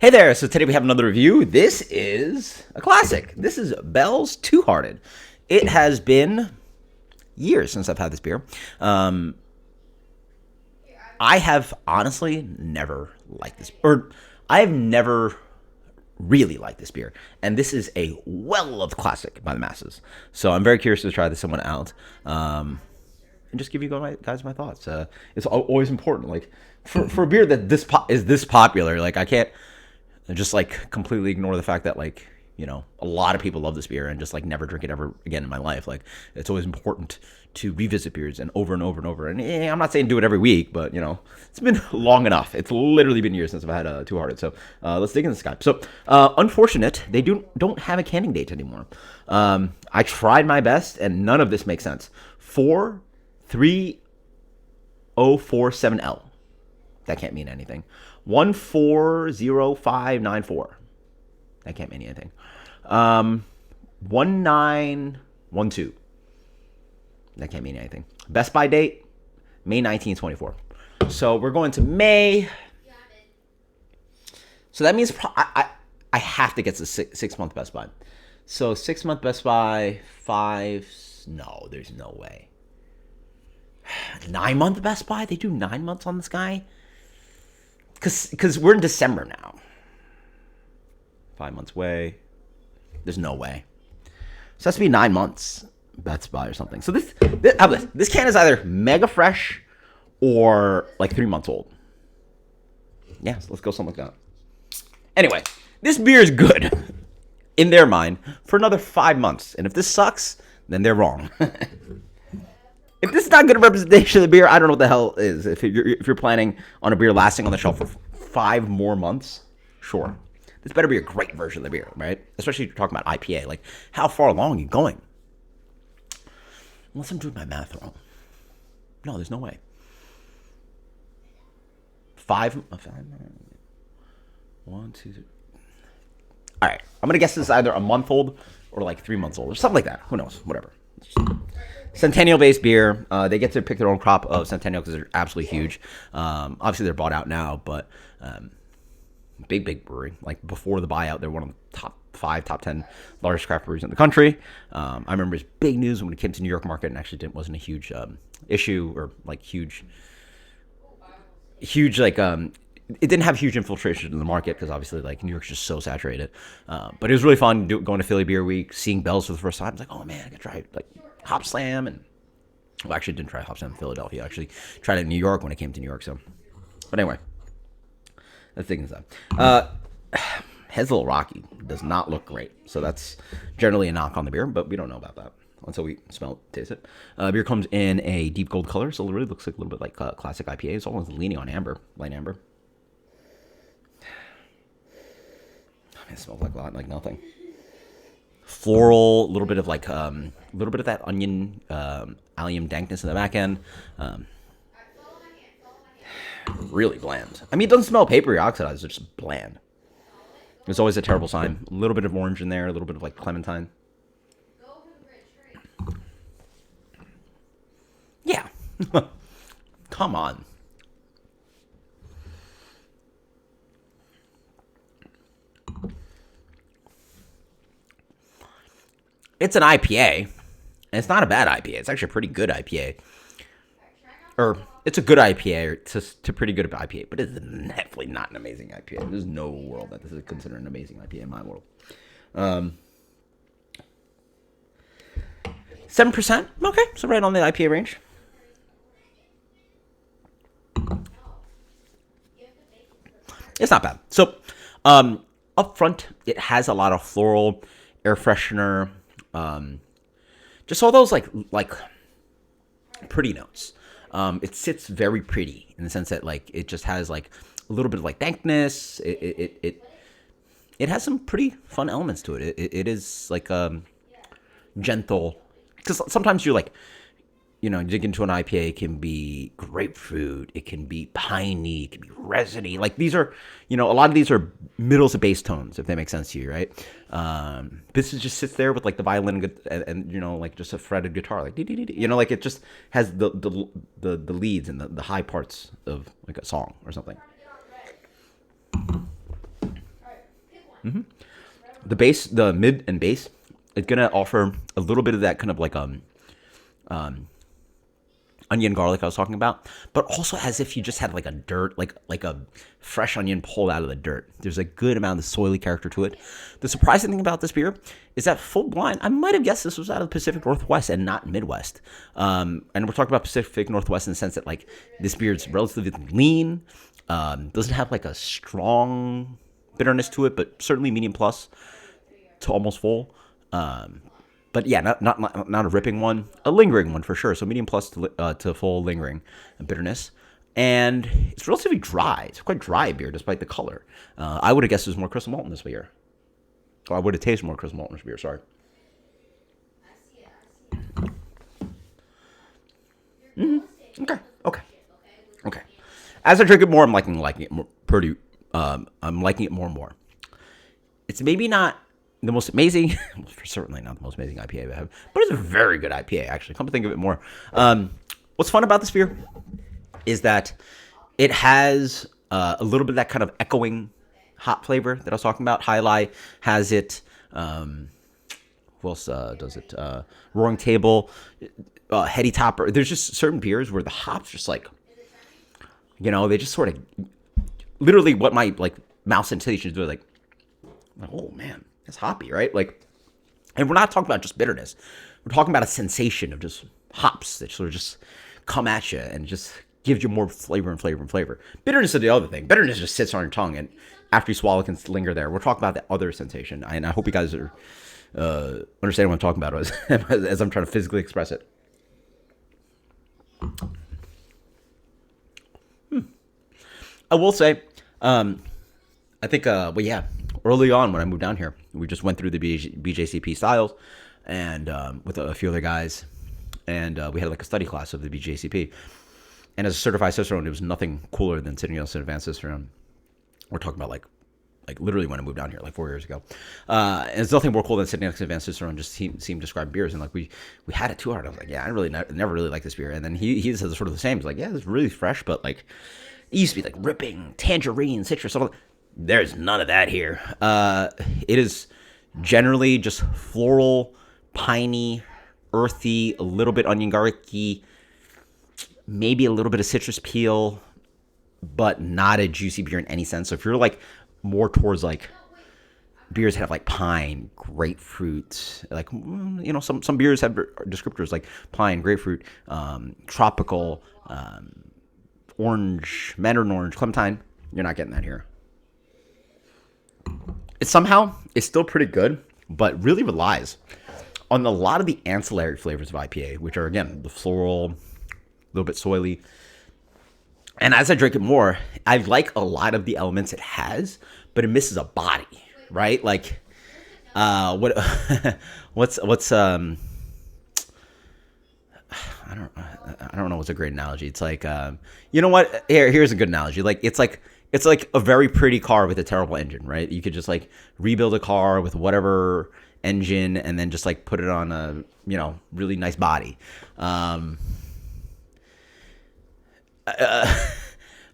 Hey there, so today we have another review. This is a classic. This is Bell's Two Hearted. It has been years since I've had this beer. I have honestly never liked this, or I have never really liked this beer. And this is a well-loved classic by the masses. So I'm very curious to try this one out. And just give you guys my thoughts. It's always important, like for a beer that is this popular. Like I can't just like completely ignore the fact that a lot of people love this beer and just like never drink it ever again in my life. Like it's always important to revisit beers and over and over and over. And I'm not saying do it every week, but it's been long enough. It's literally been years since I've had a Two Hearted. So let's dig into this guy. So unfortunate, they don't have a canning date anymore. I tried my best, and none of this makes sense. 43047L. That can't mean anything. 140594. That can't mean anything. 1912. That can't mean anything. Best by date, May 1924. So we're going to May. So that means I have to get to 6 month Best Buy. So 6 month Best Buy, no, there's no way. 9 month Best Buy? They do 9 months on this guy? Because we're in December now. 5 months away. There's no way. So it has to be 9 months Best Buy or something. So this can is either mega fresh or like 3 months old. Yeah, so let's go something like that. Anyway, this beer is good in their mind for another 5 months. And if this sucks, then they're wrong. If this is not good representation of the beer, I don't know what the hell is. If you're planning on a beer lasting on the shelf for 5 more months, sure. This better be a great version of the beer, right? Especially if you're talking about IPA. Like, how far along are you going? Unless I'm doing my math wrong. No, there's no way. 1, 2, 3. All right. I'm going to guess this is either a month old or like 3 months old or something like that. Who knows? Whatever. Centennial-based beer. They get to pick their own crop of Centennial because they're absolutely huge. Obviously, they're bought out now, but big brewery. Like before the buyout, they're one of the top 5, top 10 largest craft breweries in the country. I remember it was big news when it came to New York market, and actually wasn't a huge issue or like huge like it didn't have huge infiltration in the market because obviously like New York's just so saturated. But it was really fun going to Philly Beer Week, seeing Bell's for the first time. I was like, oh man, I could try like Hop Slam, and well, actually didn't try Hop Slam in Philadelphia. I actually tried it in New York when it came to New York. So, but anyway, let's dig into that. Head's a little rocky. Does not look great. So that's generally a knock on the beer, but we don't know about that until we smell it, taste it. Beer comes in a deep gold color, so it really looks like a little bit like classic IPA. It's almost leaning on amber, light amber. It smells like nothing. Floral, a little bit of that onion, allium dankness in the back end. Really bland. I mean, it doesn't smell papery oxidized. It's just bland. It's always a terrible sign. A little bit of orange in there, a little bit of like clementine. Yeah. Come on. It's an IPA, and it's not a bad IPA. It's actually a pretty good IPA. Or it's a good IPA, or to pretty good IPA, but it's definitely not an amazing IPA. There's no world that this is considered an amazing IPA in my world. 7%, okay, so right on the IPA range. It's not bad. So, up front, it has a lot of floral, air freshener, just all those like pretty notes. It sits very pretty in the sense that like it just has like a little bit of like dankness. It has some pretty fun elements to it. It is like gentle, because sometimes you're like, dig into an IPA. It can be grapefruit, it can be piney, it can be resiny. Like these are, a lot of these are middle to bass tones, if that makes sense to you, right? This just sits there with like the violin and like just a fretted guitar, like like it just has the leads and the high parts of like a song or something. The base, the mid and base, it's gonna offer a little bit of that kind of like onion garlic I was talking about, but also as if you just had like a dirt, like a fresh onion pulled out of the dirt. There's a good amount of soily character to it. The surprising thing about this beer is that full blind, I might have guessed this was out of the Pacific Northwest and not Midwest. And we're talking about Pacific Northwest in the sense that like this beer is relatively lean, doesn't have like a strong bitterness to it, but certainly medium plus to almost full. But yeah, not a ripping one, a lingering one for sure. So medium plus to full lingering bitterness, and it's relatively dry. It's quite dry beer despite the color. I would have guessed there's more crystal malt in this beer. Or I would have tasted more crystal malt in this beer. Sorry. Okay. Okay. Okay. As I drink it more, I'm liking it more. I'm liking it more and more. It's maybe not the most amazing, certainly not the most amazing IPA I have, but it's a very good IPA, actually. Come to think of it more. What's fun about this beer is that it has a little bit of that kind of echoing hop flavor that I was talking about. High Lie has it. Who else does it? Roaring Table, Heady Topper. There's just certain beers where the hops just like, they just sort of, literally what my like mouth sensations do, like, oh man, it's hoppy, right? Like, and we're not talking about just bitterness. We're talking about a sensation of just hops that sort of just come at you and just gives you more flavor and flavor and flavor. Bitterness is the other thing. Bitterness just sits on your tongue and after you swallow it can linger there. We're talking about the other sensation. And I hope you guys are understand what I'm talking about as I'm trying to physically express it. I will say, I think, early on when I moved down here, we just went through the BJCP styles and with a few other guys, and we had like a study class of the BJCP. And as a certified Cicerone, it was nothing cooler than sitting else in advanced Cicerone. We're talking about like literally when I moved down here, like 4 years ago. And there's nothing more cool than sitting next to advanced Cicerone, just seeing describe beers. And like we had it 2 hours. I was like, yeah, I really never really liked this beer. And then he said sort of the same. He's like, yeah, it's really fresh, but like it used to be like ripping tangerine, citrus, all. There's none of that here. It is generally just floral, piney, earthy, a little bit onion garlicky, maybe a little bit of citrus peel, but not a juicy beer in any sense. So if you're like more towards like beers that have like pine, grapefruit, like some beers have descriptors like pine, grapefruit, tropical, orange, mandarin orange, clementine. You're not getting that here. It's still pretty good, but really relies on a lot of the ancillary flavors of IPA, which are, again, the floral, a little bit soily. And as I drink it more, I like a lot of the elements it has, but it misses a body, right? Like, what's I don't know what's a great analogy. It's like, you know what? Here's a good analogy. Like, it's like a very pretty car with a terrible engine, right? You could just like rebuild a car with whatever engine and then just like put it on a, really nice body.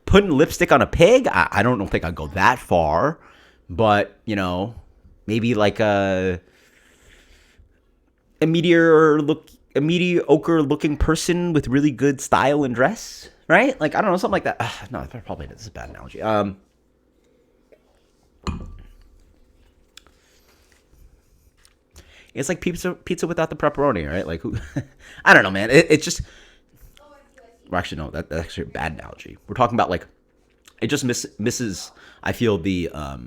Putting lipstick on a pig, I don't think I'd go that far, but maybe like a mediocre looking person with really good style and dress, right? Like, I don't know, something like that. No, probably this is a bad analogy. It's like pizza without the pepperoni, right? Like, who? I don't know, man. It's just. Well, actually, no. That's actually a bad analogy. We're talking about like, it just misses. I feel the a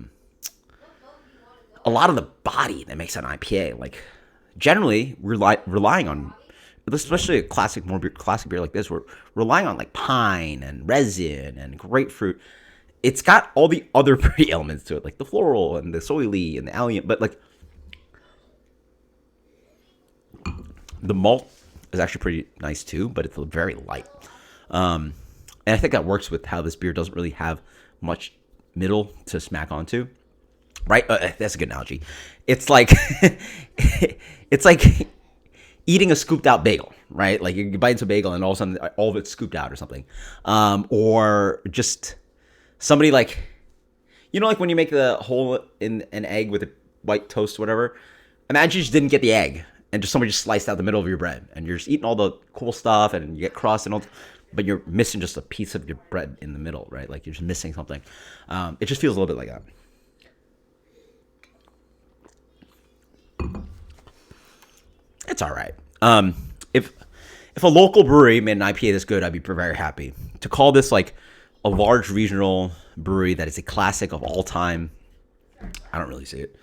lot of the body that makes an IPA. Like, generally, we're relying on, especially a classic beer like this, we're relying on like pine and resin and grapefruit. It's got all the other pretty elements to it, like the floral and the soily and the allium, but like the malt is actually pretty nice too, but it's very light. And I think that works with how this beer doesn't really have much middle to smack onto. Right? That's a good analogy. It's like it's like eating a scooped out bagel, right? Like you bite into a bagel and all of a sudden all of it's scooped out or something. Or just somebody like, You know, like when you make the hole in an egg with a white toast or whatever. Imagine you just didn't get the egg and just somebody just sliced out the middle of your bread and you're just eating all the cool stuff and you get crust and all, but you're missing just a piece of your bread in the middle, right? Like you're just missing something. It just feels a little bit like that. It's all right. If a local brewery made an IPA this good, I'd be very happy. To call this like a large regional brewery that is a classic of all time, I don't really see it.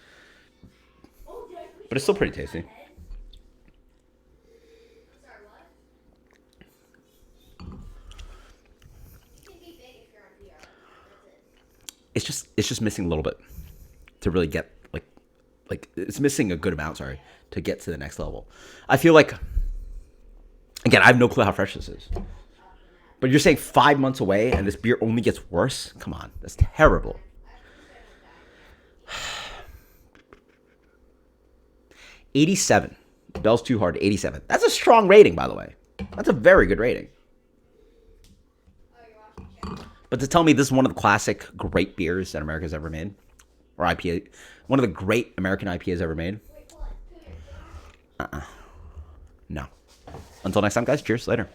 But it's still pretty tasty. It's just missing a little bit to really get like it's missing a good amount, sorry, to get to the next level. I feel like, again, I have no clue how fresh this is. But you're saying 5 months away and this beer only gets worse? Come on, that's terrible. 87. Bell's Too Hard, 87. That's a strong rating, by the way. That's a very good rating. But to tell me this is one of the classic great beers that America's ever made, or IPA, one of the great American IPAs ever made, no. Until next time, guys. Cheers. Later.